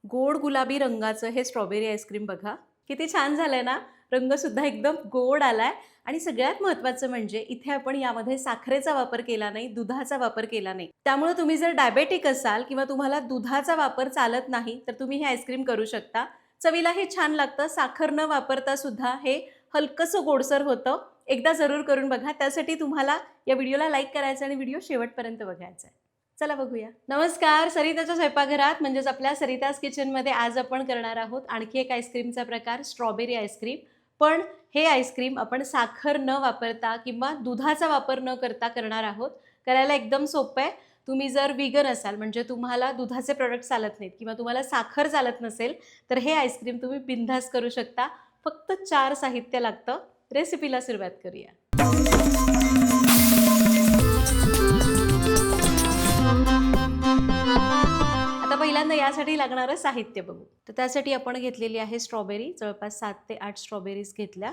गोड गुलाबी रंगाचं हे स्ट्रॉबेरी आईस्क्रीम बघा. किती छान झालंय ना? रंगसुद्धा एकदम गोड आलाय आणि सगळ्यात महत्त्वाचं म्हणजे इथे आपण यामध्ये साखरेचा वापर केला नाही, दुधाचा वापर केला नाही. त्यामुळे तुम्ही जर डायबेटिक असाल किंवा तुम्हाला दुधाचा वापर चालत नाही, तर तुम्ही हे आईस्क्रीम करू शकता. चवीला हे छान लागतं. साखर न वापरता सुद्धा हे हलकंसं गोडसर होतं. एकदा जरूर करून बघा. त्यासाठी तुम्हाला या व्हिडिओला लाईक करायचं आणि व्हिडिओ शेवटपर्यंत बघायचा आहे. चला बघूया. नमस्कार, सरिताच्या स्वयंपाकघरात म्हणजेच आपल्या सरिताज किचनमध्ये आज आपण करणार आहोत आणखी एक आईस्क्रीमचा प्रकार स्ट्रॉबेरी आईस्क्रीम. पण हे आईस्क्रीम आपण साखर न वापरता किंवा दुधाचा वापर न करता करणार आहोत. करायला एकदम सोपं आहे. तुम्ही जर व्हीगन असाल म्हणजे तुम्हाला दुधाचे प्रॉडक्ट चालत नाहीत किंवा तुम्हाला साखर चालत नसेल तर हे आईस्क्रीम तुम्ही बिनधास्त करू शकता. फक्त 4 साहित्य लागतं. रेसिपीला सुरुवात करूया. आता पहिल्यांदा यासाठी लागणारं साहित्य बघू. तर त्यासाठी आपण घेतलेली आहे स्ट्रॉबेरी. जवळपास 7 ते 8 स्ट्रॉबेरीज घेतल्या.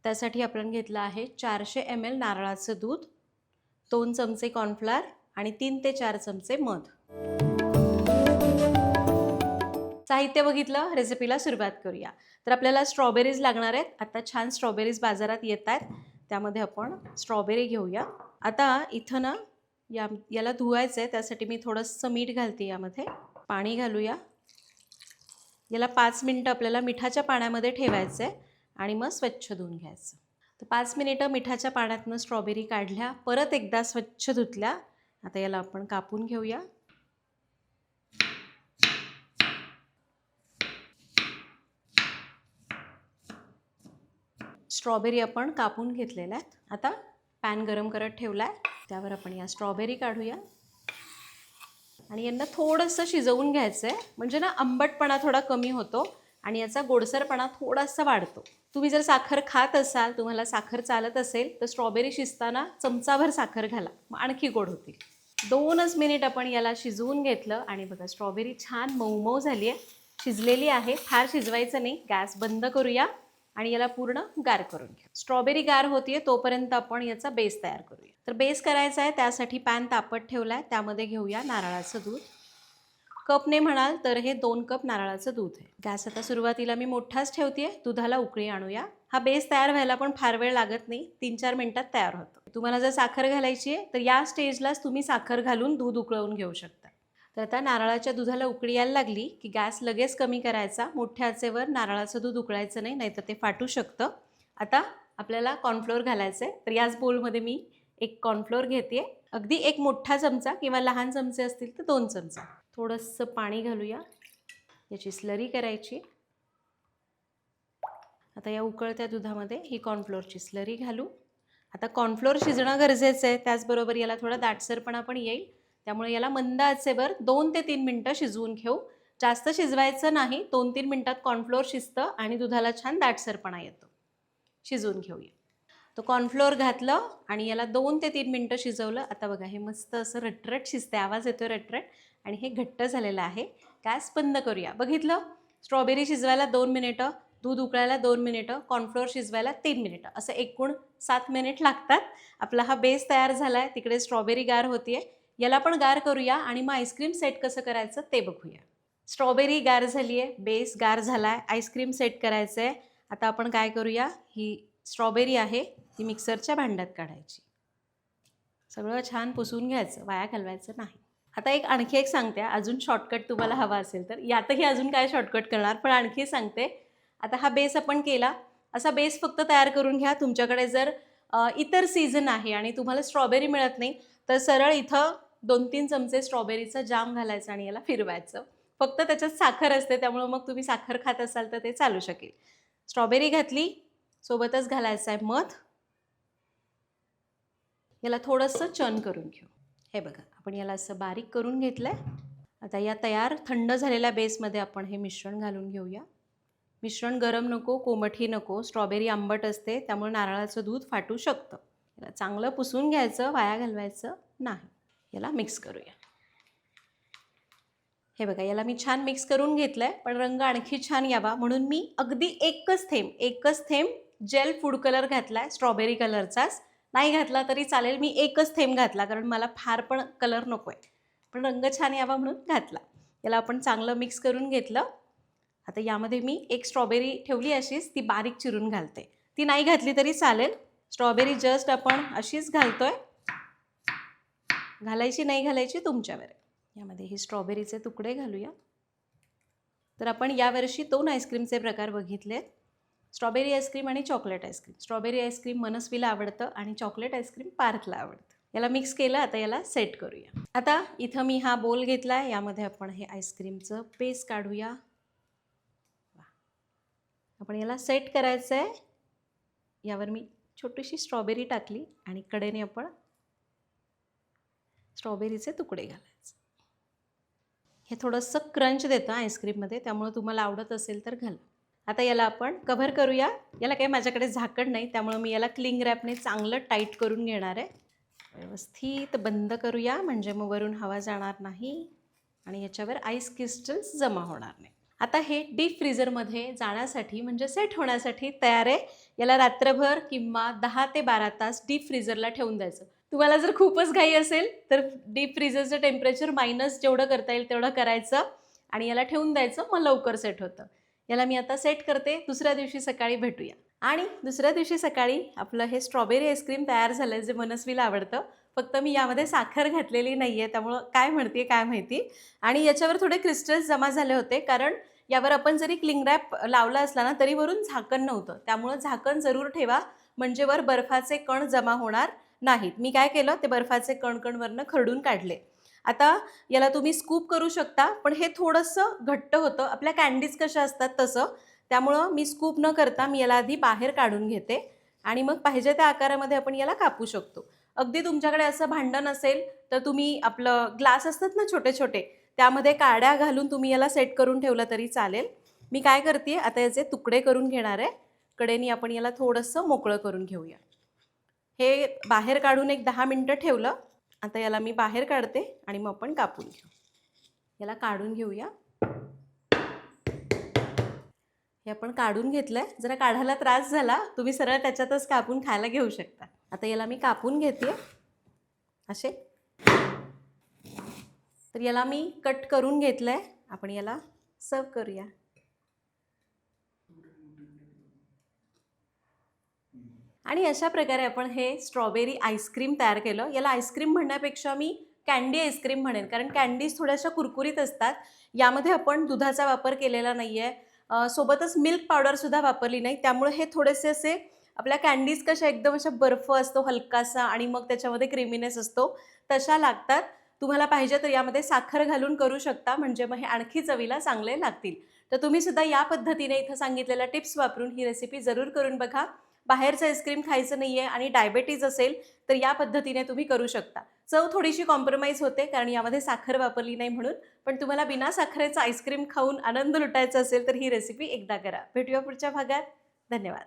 त्यासाठी आपण घेतलं आहे 400 ml नारळाचं दूध, 2 चमचे कॉर्नफ्लोअर आणि 3 ते 4 चमचे मध. साहित्य बघितलं. रेसिपीला सुरुवात करूया. तर आपल्याला स्ट्रॉबेरीज लागणार आहेत. आता छान स्ट्रॉबेरीज बाजारात येत आहेत. त्यामध्ये आपण स्ट्रॉबेरी घेऊया. आता इथं ना याला धुवायचं आहे. त्यासाठी मी थोडंसं मीठ घालते. यामध्ये पाणी घालूया. याला 5 मिनिटं आपल्याला मिठाच्या पाण्यामध्ये ठेवायचं आहे आणि मग स्वच्छ धुवून घ्यायचं. तर 5 मिनिटं मिठाच्या पाण्यातनं स्ट्रॉबेरी काढल्या, परत एकदा स्वच्छ धुतल्या. आता याला आपण कापून घेऊया. स्ट्रॉबेरी आपण कापून घेतलेल्या आहेत. आता पॅन गरम करत ठेवला आहे. त्यावर आपण या स्ट्रॉबेरी काढूया आणि यांना थोडंसं शिजवून घ्यायचं आहे. म्हणजे ना आंबटपणा थोडा कमी होतो आणि याचा गोडसरपणा थोडासा वाढतो. तुम्ही जर साखर खात असाल, तुम्हाला साखर चालत असेल तर स्ट्रॉबेरी शिजताना चमचाभर साखर घाला, मग आणखी गोड होतील. 2च मिनिट आपण याला शिजवून घेतलं आणि बघा स्ट्रॉबेरी छान मऊ झाली आहे, शिजलेली आहे. फार शिजवायचं नाही. गॅस बंद करूया आणि याला पूर्ण गार करून घ्या. स्ट्रॉबेरी गार होतीये तोपर्यंत आपण याचा बेस तयार करूया. तर बेस करायचा आहे. त्यासाठी पॅन तापत ठेवला आहे. त्यामध्ये घेऊया नारळाचं दूध. कपने म्हणाल तर हे 2 कप नारळाचं दूध आहे. गॅस आता सुरुवातीला मी मोठाच ठेवतेय. दुधाला उकळी आणूया. हा बेस तयार व्हायला पण फार वेळ लागत नाही. 3-4 मिनिटात तयार होतो. तुम्हाला जर साखर घालायची आहे तर या स्टेजलाच तुम्ही साखर घालून दूध उकळवून घेऊ शकता. तर आता नारळाच्या दुधाला उकळी यायला लागली की गॅस लगेच कमी करायचा. मोठ्या आचेवर नारळाचं दूध उकळायचं नाही, नाहीतर ते फाटू शकतं. आता आपल्याला कॉर्नफ्लोअर घालायचं आहे. तर याच बोलमध्ये मी एक कॉर्नफ्लोअर घेते. अगदी एक मोठा चमचा किंवा लहान चमचे असतील तर 2 चमचा. थोडंसं पाणी घालूया. याची स्लरी करायची. आता या उकळत्या दुधामध्ये ही कॉर्नफ्लोअरची स्लरी घालू. आता कॉर्नफ्लोअर शिजणं गरजेचं आहे. त्याचबरोबर याला थोडा दाटसरपणा पण येईल. त्यामुळे याला मंद आचेवर 2 ते 3 मिनिटं शिजवून घेऊ. जास्त शिजवायचं नाही. 2-3 मिनिटात कॉर्नफ्लोअर शिजतं आणि दुधाला छान दाटसरपणा येतो. शिजवून घेऊया. तो कॉर्नफ्लोअर घातलं आणि याला 2 ते 3 मिनिटं शिजवलं. आता बघा हे मस्त असं रटरट शिजते. आवाज येतो रटरट आणि हे घट्ट झालेलं आहे. गॅस बंद करूया. बघितलं? स्ट्रॉबेरी शिजवायला 2 मिनिटं, दूध उकळायला 2 मिनिटं, कॉर्नफ्लोअर शिजवायला 3 मिनिटं, असं एकूण 7 मिनिट लागतात. आपला हा बेस तयार झाला आहे. तिकडे स्ट्रॉबेरी गार होतीये. याला पण गार करूया आणि मग आईस्क्रीम सेट कसं करायचं ते बघूया. स्ट्रॉबेरी गार झाली आहे, बेस गार झाला आहे, आईस्क्रीम सेट करायचं आहे. आता आपण काय करूया, ही स्ट्रॉबेरी आहे ती मिक्सरच्या भांड्यात काढायची. सगळं छान पुसून घ्यायचं, वाया घालवायचं नाही. आता आणखी एक सांगते. अजून शॉर्टकट तुम्हाला हवा असेल तर यातही अजून काय शॉर्टकट करणार, पण आणखी सांगते. आता हा बेस आपण केला. असा बेस फक्त तयार करून घ्या. तुमच्याकडे जर इतर सीझन आहे आणि तुम्हाला स्ट्रॉबेरी मिळत नाही तर सरळ इथं 2-3 चमचे स्ट्रॉबेरीचा जाम घालायचा आणि याला फिरवायचं. फक्त त्याच्यात साखर असते, त्यामुळे मग तुम्ही साखर खात असाल तर ते चालू शकेल. स्ट्रॉबेरी घातली, सोबतच घालायचं आहे मध. याला थोडंसं चर्न करून घेऊ. हे बघा आपण याला असं बारीक करून घेतलं आहे. आता या तयार थंड झालेल्या बेसमध्ये आपण हे मिश्रण घालून घेऊया. मिश्रण गरम नको, कोमटही नको. स्ट्रॉबेरी आंबट असते त्यामुळे नारळाचं दूध फाटू शकतं. याला चांगलं पुसून घ्यायचं, वाया घालवायचं नाही. याला मिक्स करूया. हे बघा याला मी छान मिक्स करून घेतलं आहे. पण रंग आणखी छान यावा म्हणून मी अगदी एकच थेंब जेल फूड कलर घातला आहे, स्ट्रॉबेरी कलरचाच. नाही घातला तरी चालेल. मी एकच थेंब घातला कारण मला फार पण कलर नको आहे, पण रंग छान यावा म्हणून घातला. याला आपण चांगलं मिक्स करून घेतलं. आता यामध्ये मी एक स्ट्रॉबेरी ठेवली अशीच, ती बारीक चिरून घालते. ती नाही घातली तरी चालेल. स्ट्रॉबेरी जस्ट आपण अशीच घालतोय. घालायची नाही घालायची तुमच्यावर आहे. यामध्ये हे स्ट्रॉबेरीचे तुकडे घालूया. तर आपण यावर्षी 2 आईस्क्रीमचे प्रकार बघितलेत, स्ट्रॉबेरी आईस्क्रीम आणि चॉकलेट आईस्क्रीम. स्ट्रॉबेरी आईस्क्रीम मनस्वीला आवडतं आणि चॉकलेट आईस्क्रीम पार्थला आवडतं. याला मिक्स केलं. आता याला सेट करूया. आता इथं मी हा बोल घेतला आहे, यामध्ये आपण हे आईस्क्रीमचं पेस्ट काढूया. आपण याला सेट करायचं आहे. यावर मी छोटीशी स्ट्रॉबेरी टाकली आणि कडेने आपण स्ट्रॉबेरीचे तुकडे घालायचे. हे थोडंसं क्रंच देतं आईस्क्रीममध्ये, त्यामुळे तुम्हाला आवडत असेल तर घाला. आता याला आपण कव्हर करूया. याला काही माझ्याकडे झाकण नाही, त्यामुळे मी याला क्लिंग रॅपने चांगलं टाईट करून घेणार आहे. व्यवस्थित बंद करूया, म्हणजे मग वरून हवा जाणार नाही आणि याच्यावर आईस क्रिस्टल्स जमा होणार नाही. आता हे डीप फ्रीझरमध्ये जाण्यासाठी म्हणजे सेट होण्यासाठी तयार आहे. याला रात्रभर किंवा 10 ते 12 तास डीप फ्रीझरला ठेवून द्यायचं. तुम्हाला जर खूपच घाई असेल तर डीप फ्रीझरचं टेम्परेचर मायनस जेवढं करता येईल तेवढं करायचं आणि याला ठेवून द्यायचं, मग लवकर सेट होतं. याला मी आता सेट करते. दुसऱ्या दिवशी सकाळी भेटूया. आणि दुसऱ्या दिवशी सकाळी आपलं हे स्ट्रॉबेरी आईस्क्रीम तयार झालं आहे, जे मनस्वीला आवडतं. फक्त मी यामध्ये साखर घातलेली नाही आहे, त्यामुळं काय म्हणते काय माहिती. आणि याच्यावर थोडे क्रिस्टल्स जमा झाले होते, कारण यावर आपण जरी क्लिंग रॅप लावला असला ना तरी वरून झाकण नव्हतं. त्यामुळं झाकण जरूर ठेवा, म्हणजे वर बर्फाचे कण जमा होणार नाहीत. मी काय केलं, ते बर्फाचे कण वरनं खरडून काढले. आता याला तुम्ही स्कूप करू शकता, पण हे थोडंसं घट्ट होतं, आपल्या कँडीज कशा असतात तसं. त्यामुळं मी स्कूप न करता मी याला आधी बाहेर काढून घेते आणि मग पाहिजे त्या आकारामध्ये आपण याला कापू शकतो. अगदी तुमच्याकडे असं भांडं नसेल तर तुम्ही आपलं ग्लास असतात ना छोटे छोटे, त्यामध्ये काड्या घालून तुम्ही याला सेट करून ठेवलं तरी चालेल. मी काय करते, आता याचे तुकडे करून घेणार आहे. कडेनी आपण याला थोडंसं मोकळं करून घेऊया. हे बाहेर काढून एक 10 मिनटं ठेवलं. आता याला मी बाहेर काढते आणि मग आपण कापून घेऊ. याला काढून घेऊया. हे आपण काढून घेतलंय. जरा काढायला त्रास झाला, तुम्ही सरळ त्याच्यातच कापून खायला घेऊ शकता. आता याला मी कापून घेते असे. तर याला मी कट करून घेतलंय. आपण याला सर्व करूया. आणि अशा प्रकारे आपण हे स्ट्रॉबेरी आईस्क्रीम तयार केलं. याला आईस्क्रीम म्हणण्यापेक्षा मी कँडी आईस्क्रीम म्हणेन, कारण कँडीज थोड्याशा कुरकुरीत असतात. यामध्ये आपण दुधाचा वापर केलेला नाही आहे, सोबतच मिल्क पावडरसुद्धा वापरली नाही. त्यामुळे हे थोडेसे असे आपल्या कँडीज कशा एकदम अशा बर्फ असतो हलकासा आणि मग त्याच्यामध्ये क्रीमीनेस असतो, तशा लागतात. तुम्हाला पाहिजे तर यामध्ये साखर घालून करू शकता, म्हणजे मग हे आणखी चवीला चांगले लागतील. तर तुम्ही सुद्धा या पद्धतीने इथं सांगितलेल्या टिप्स वापरून ही रेसिपी जरूर करून बघा. बाहेरचं आईस्क्रीम खायचं नाही आहे आणि डायबेटीज असेल तर या पद्धतीने तुम्ही करू शकता. चव थोडीशी कॉम्प्रोमाइज होते, कारण यामध्ये साखर वापरली नाही म्हणून. पण तुम्हाला बिना साखरेचं आईस्क्रीम खाऊन आनंद लुटायचा असेल तर ही रेसिपी एकदा करा. भेटूया पुढच्या भागात. धन्यवाद.